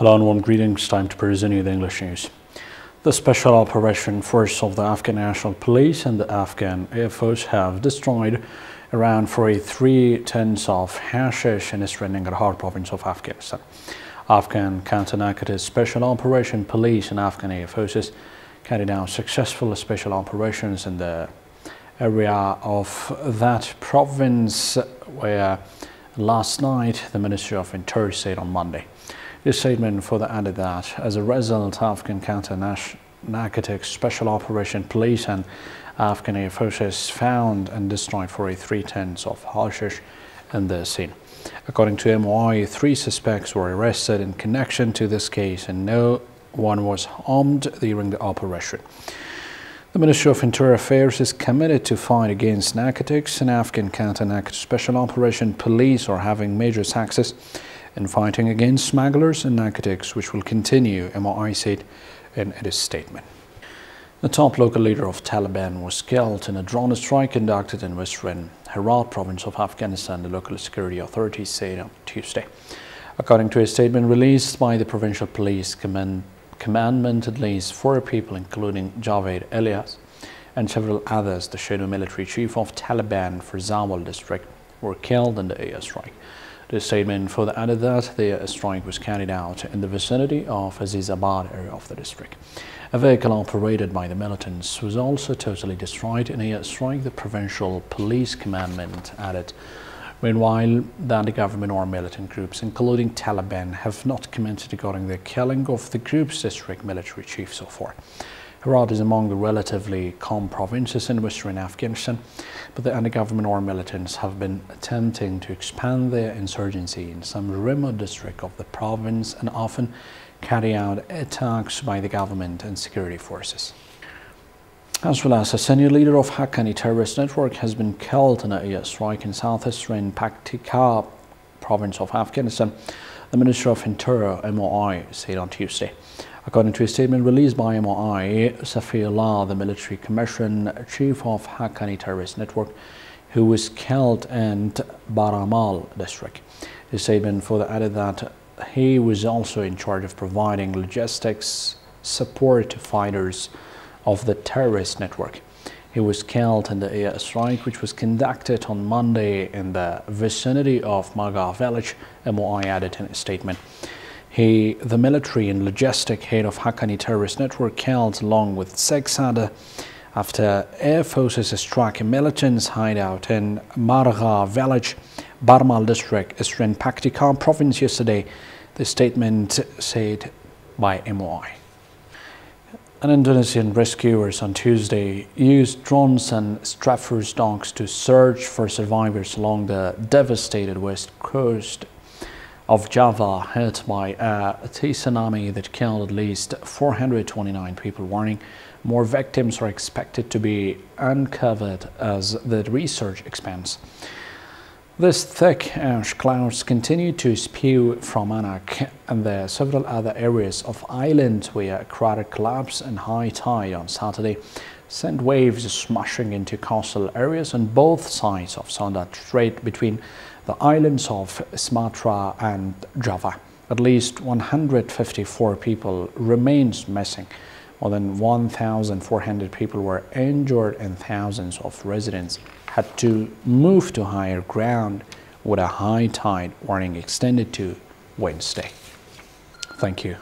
Hello and warm greetings. Time to present you the English news. The Special Operation Force of the Afghan National Police and the Afghan Air Force have destroyed around 43 tons of hashish in Eastern Nangarhar province of Afghanistan. Afghan counter-narcotics Special Operation Police and Afghan Air Forces carried out successful special operations in the area of that province, where last night the Ministry of Interior said on Monday. This statement further added that as a result, Afghan counter-narcotics Special Operation Police and Afghan Air Forces found and destroyed 43 tons of hashish in the scene. According to MOI, 3 suspects were arrested in connection to this case and no one was harmed during the operation. The Ministry of Interior Affairs is committed to fight against narcotics, and Afghan counter-narcotics Special Operation Police are having major success in fighting against smugglers and narcotics, which will continue, MOI said in its statement. The top local leader of Taliban was killed in a drone strike conducted in western Herat province of Afghanistan, the local security authorities said on Tuesday. According to a statement released by the provincial police commandment, at least 4 people, including Javed Elias and several others, the shadow military chief of Taliban for Zawal district, were killed in the airstrike. The statement further added that the strike was carried out in the vicinity of Azizabad area of the district. A vehicle operated by the militants was also totally destroyed in a strike, the provincial police commandment added. Meanwhile, the government or militant groups, including Taliban, have not commented regarding the killing of the group's district military chief so far. Herat is among the relatively calm provinces in western Afghanistan, but the anti-government or militants have been attempting to expand their insurgency in some remote district of the province and often carry out attacks by the government and security forces. As well as a senior leader of Haqqani terrorist network has been killed in a strike in southeastern Paktika province of Afghanistan, the Ministry of Interior, MOI, said on Tuesday. According to a statement released by MOI, Safiullah, the military commission chief of Haqqani terrorist network, who was killed in Baramal district. The statement further added that he was also in charge of providing logistics support to fighters of the terrorist network. He was killed in the air strike, which was conducted on Monday in the vicinity of Maga village, MOI added in a statement. The military and logistic head of Haqqani terrorist network, killed along with 6 other after air forces struck a militants hideout in Margha village, Barmal district, Eastern Paktika province yesterday, the statement said by MOI. And Indonesian rescuers on Tuesday used drones and Staffer's dogs to search for survivors along the devastated west coast of Java, hit by a tsunami that killed at least 429 people, warning more victims are expected to be uncovered as the research expands. These thick ash clouds continue to spew from Anak and there are several other areas of island where a crater collapse and high tide on Saturday sent waves smashing into coastal areas on both sides of Sunda Strait between the islands of Sumatra and Java. At least 154 people remains missing. More than 1,400 people were injured and thousands of residents had to move to higher ground with a high tide warning extended to Wednesday. Thank you.